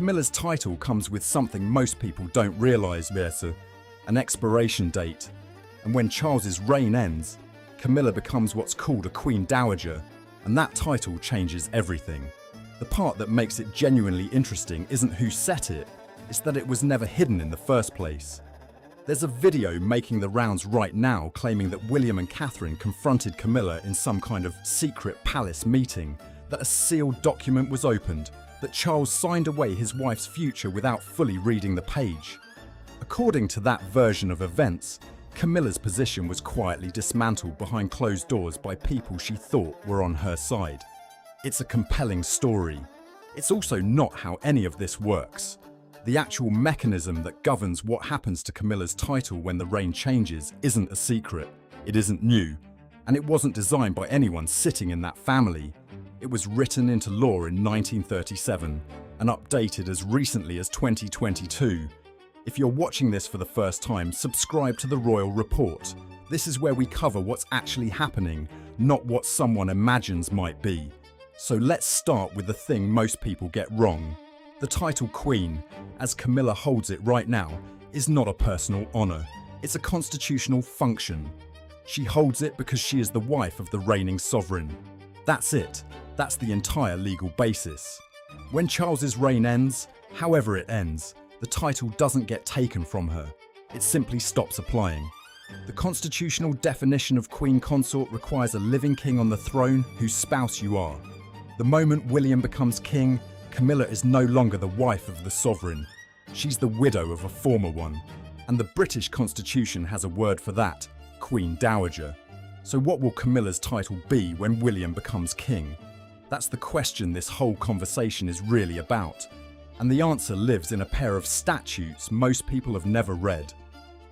Camilla's title comes with something most people don't realise, an expiration date. And when Charles's reign ends, Camilla becomes what's called a Queen Dowager, and that title changes everything. The part that makes it genuinely interesting isn't who set it, it's that it was never hidden in the first place. There's a video making the rounds right now claiming that William and Catherine confronted Camilla in some kind of secret palace meeting, that a sealed document was opened, that Charles signed away his wife's future without fully reading the page. According to that version of events, Camilla's position was quietly dismantled behind closed doors by people she thought were on her side. It's a compelling story. It's also not how any of this works. The actual mechanism that governs what happens to Camilla's title when the reign changes isn't a secret, it isn't new, and it wasn't designed by anyone sitting in that family. It was written into law in 1937 and updated as recently as 2022. If you're watching this for the first time, subscribe to the Royal Report. This is where we cover what's actually happening, not what someone imagines might be. So let's start with the thing most people get wrong. The title Queen, as Camilla holds it right now, is not a personal honour. It's a constitutional function. She holds it because she is the wife of the reigning sovereign. That's it. That's the entire legal basis. When Charles's reign ends, however it ends, the title doesn't get taken from her. It simply stops applying. The constitutional definition of Queen Consort requires a living king on the throne whose spouse you are. The moment William becomes king, Camilla is no longer the wife of the sovereign. She's the widow of a former one. And the British Constitution has a word for that, Queen Dowager. So what will Camilla's title be when William becomes king? That's the question this whole conversation is really about. And the answer lives in a pair of statutes most people have never read.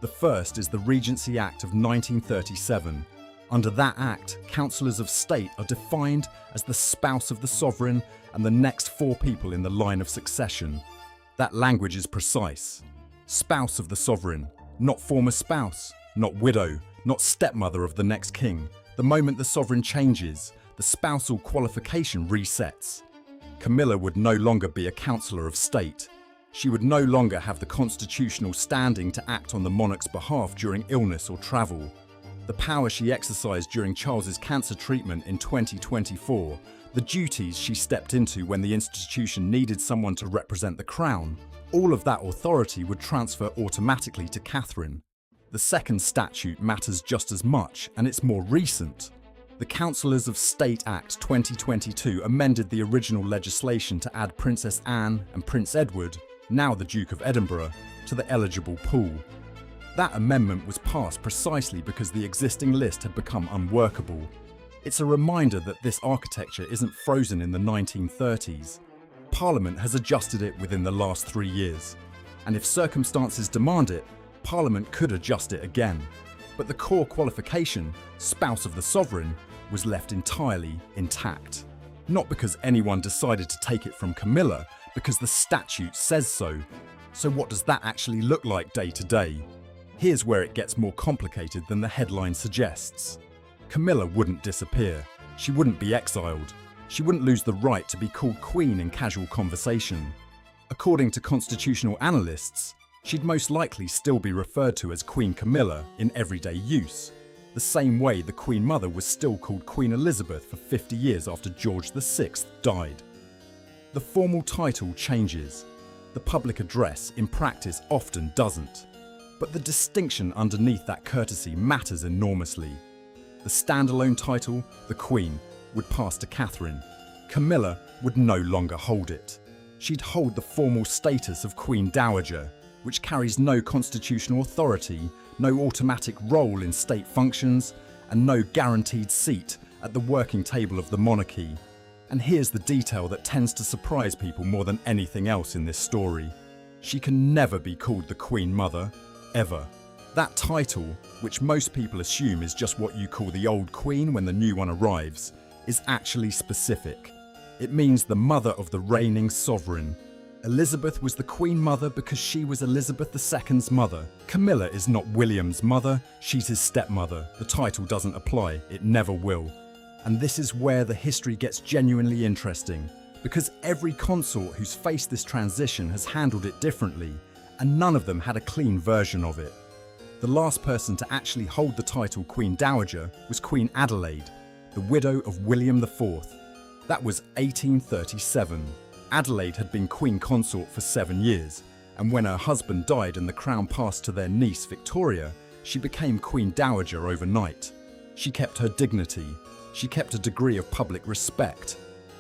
The first is the Regency Act of 1937. Under that act, councillors of state are defined as the spouse of the sovereign and the next 4 people in the line of succession. That language is precise. Spouse of the sovereign, not former spouse, not widow, not stepmother of the next king. The moment the sovereign changes, the spousal qualification resets. Camilla would no longer be a councillor of state. She would no longer have the constitutional standing to act on the monarch's behalf during illness or travel. The power she exercised during Charles's cancer treatment in 2024, the duties she stepped into when the institution needed someone to represent the crown, all of that authority would transfer automatically to Catherine. The second statute matters just as much, and it's more recent. The Councillors of State Act 2022 amended the original legislation to add Princess Anne and Prince Edward, now the Duke of Edinburgh, to the eligible pool. That amendment was passed precisely because the existing list had become unworkable. It's a reminder that this architecture isn't frozen in the 1930s. Parliament has adjusted it within the last 3 years, and if circumstances demand it, Parliament could adjust it again. But the core qualification, spouse of the sovereign, was left entirely intact. Not because anyone decided to take it from Camilla, because the statute says so. So what does that actually look like day to day? Here's where it gets more complicated than the headline suggests. Camilla wouldn't disappear. She wouldn't be exiled. She wouldn't lose the right to be called queen in casual conversation. According to constitutional analysts, she'd most likely still be referred to as Queen Camilla in everyday use, the same way the Queen Mother was still called Queen Elizabeth for 50 years after George VI died. The formal title changes. The public address, in practice, often doesn't. But the distinction underneath that courtesy matters enormously. The standalone title, the Queen, would pass to Catherine. Camilla would no longer hold it. She'd hold the formal status of Queen Dowager, which carries no constitutional authority, no automatic role in state functions, and no guaranteed seat at the working table of the monarchy. And here's the detail that tends to surprise people more than anything else in this story. She can never be called the Queen Mother, ever. That title, which most people assume is just what you call the old queen when the new one arrives, is actually specific. It means the mother of the reigning sovereign. Elizabeth was the Queen Mother because she was Elizabeth II's mother. Camilla is not William's mother, she's his stepmother. The title doesn't apply, it never will. And this is where the history gets genuinely interesting. Because every consort who's faced this transition has handled it differently, and none of them had a clean version of it. The last person to actually hold the title Queen Dowager was Queen Adelaide, the widow of William IV. That was 1837. Adelaide had been Queen Consort for 7 years, and when her husband died and the crown passed to their niece Victoria, she became Queen Dowager overnight. She kept her dignity, she kept a degree of public respect,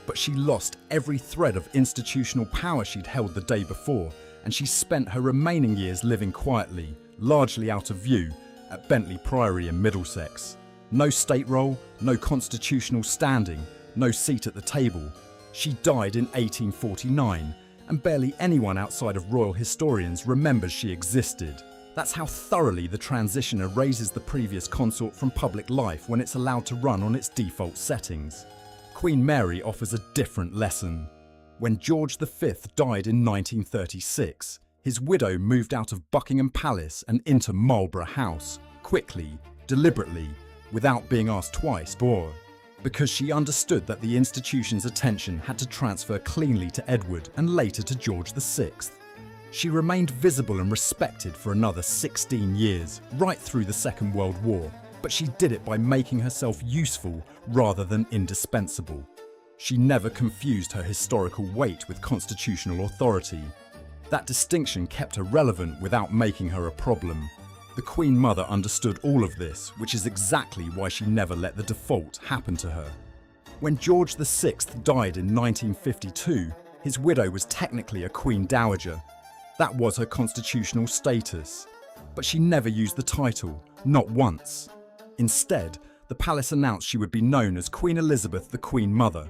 but she lost every thread of institutional power she'd held the day before, and she spent her remaining years living quietly, largely out of view, at Bentley Priory in Middlesex. No state role, no constitutional standing, no seat at the table. She died in 1849, and barely anyone outside of royal historians remembers she existed. That's how thoroughly the transition erases the previous consort from public life when it's allowed to run on its default settings. Queen Mary offers a different lesson. When George V died in 1936, his widow moved out of Buckingham Palace and into Marlborough House, quickly, deliberately, without being asked twice, because she understood that the institution's attention had to transfer cleanly to Edward and later to George VI. She remained visible and respected for another 16 years, right through the Second World War, but she did it by making herself useful rather than indispensable. She never confused her historical weight with constitutional authority. That distinction kept her relevant without making her a problem. The Queen Mother understood all of this, which is exactly why she never let the default happen to her. When George VI died in 1952, his widow was technically a Queen Dowager. That was her constitutional status. But she never used the title, not once. Instead, the palace announced she would be known as Queen Elizabeth the Queen Mother,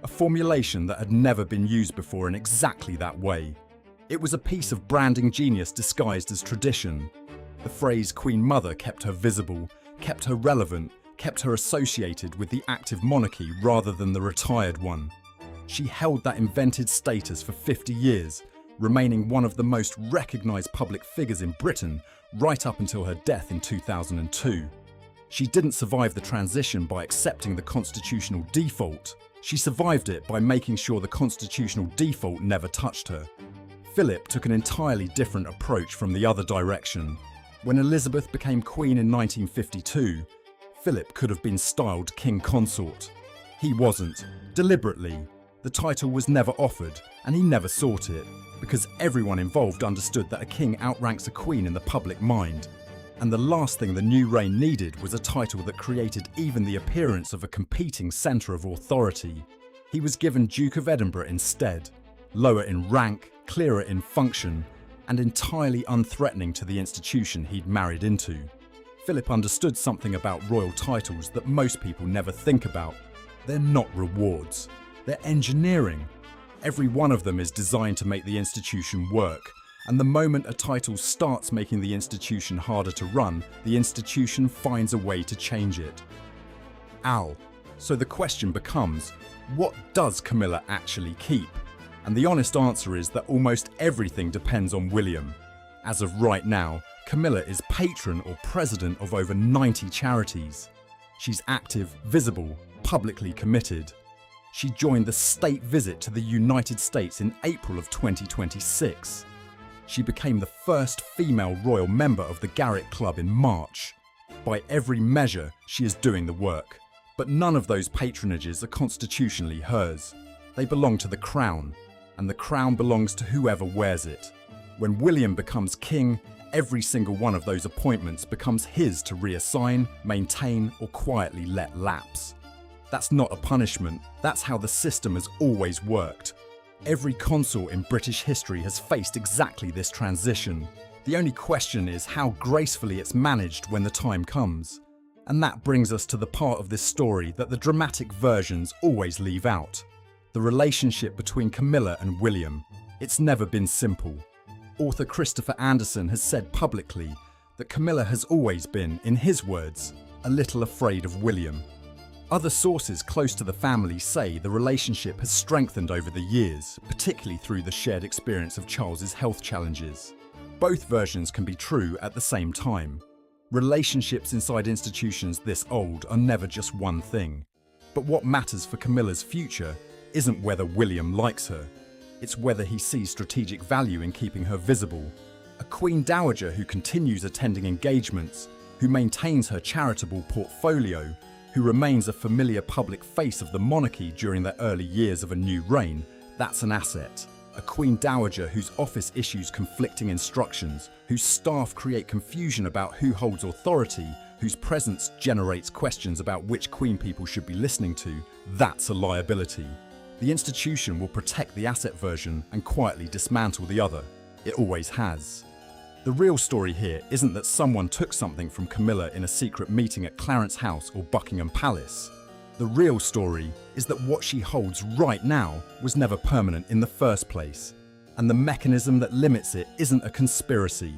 a formulation that had never been used before in exactly that way. It was a piece of branding genius disguised as tradition. The phrase Queen Mother kept her visible, kept her relevant, kept her associated with the active monarchy rather than the retired one. She held that invented status for 50 years, remaining one of the most recognised public figures in Britain right up until her death in 2002. She didn't survive the transition by accepting the constitutional default. She survived it by making sure the constitutional default never touched her. Philip took an entirely different approach from the other direction. When Elizabeth became queen in 1952, Philip could have been styled King Consort. He wasn't, deliberately. The title was never offered, and he never sought it, because everyone involved understood that a king outranks a queen in the public mind. And the last thing the new reign needed was a title that created even the appearance of a competing centre of authority. He was given Duke of Edinburgh instead, lower in rank, clearer in function, and entirely unthreatening to the institution he'd married into. Philip understood something about royal titles that most people never think about. They're not rewards, they're engineering. Every one of them is designed to make the institution work, and the moment a title starts making the institution harder to run, the institution finds a way to change it. So the question becomes, what does Camilla actually keep? And the honest answer is that almost everything depends on William. As of right now, Camilla is patron or president of over 90 charities. She's active, visible, publicly committed. She joined the state visit to the United States in April of 2026. She became the first female royal member of the Garrick Club in March. By every measure, she is doing the work. But none of those patronages are constitutionally hers. They belong to the Crown, and the Crown belongs to whoever wears it. When William becomes king, every single one of those appointments becomes his to reassign, maintain, or quietly let lapse. That's not a punishment, that's how the system has always worked. Every consort in British history has faced exactly this transition. The only question is how gracefully it's managed when the time comes. And that brings us to the part of this story that the dramatic versions always leave out. The relationship between Camilla and William. It's never been simple. Author Christopher Anderson has said publicly that Camilla has always been, in his words, a little afraid of William. Other sources close to the family say the relationship has strengthened over the years, particularly through the shared experience of Charles's health challenges. Both versions can be true at the same time. Relationships inside institutions this old are never just one thing. But what matters for Camilla's future isn't whether William likes her, it's whether he sees strategic value in keeping her visible. A Queen Dowager who continues attending engagements, who maintains her charitable portfolio, who remains a familiar public face of the monarchy during the early years of a new reign, that's an asset. A Queen Dowager whose office issues conflicting instructions, whose staff create confusion about who holds authority, whose presence generates questions about which Queen people should be listening to, that's a liability. The institution will protect the asset version and quietly dismantle the other. It always has. The real story here isn't that someone took something from Camilla in a secret meeting at Clarence House or Buckingham Palace. The real story is that what she holds right now was never permanent in the first place, and the mechanism that limits it isn't a conspiracy.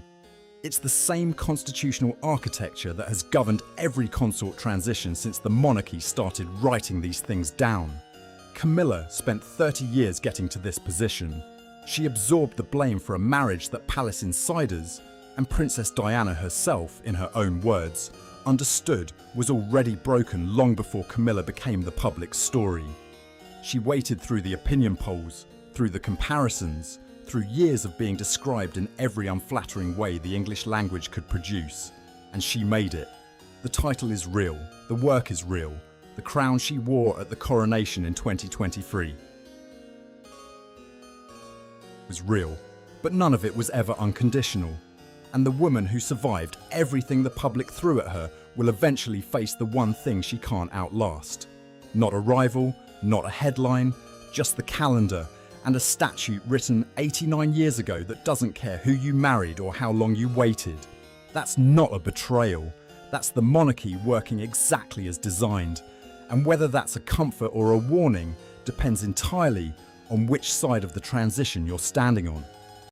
It's the same constitutional architecture that has governed every consort transition since the monarchy started writing these things down. Camilla spent 30 years getting to this position. She absorbed the blame for a marriage that palace insiders, and Princess Diana herself, in her own words, understood was already broken long before Camilla became the public story. She waited through the opinion polls, through the comparisons, through years of being described in every unflattering way the English language could produce, and she made it. The title is real, the work is real, the crown she wore at the coronation in 2023 was real, but none of it was ever unconditional. And the woman who survived everything the public threw at her will eventually face the one thing she can't outlast. Not a rival, not a headline, just the calendar and a statute written 89 years ago that doesn't care who you married or how long you waited. That's not a betrayal. That's the monarchy working exactly as designed. And whether that's a comfort or a warning depends entirely on which side of the transition you're standing on.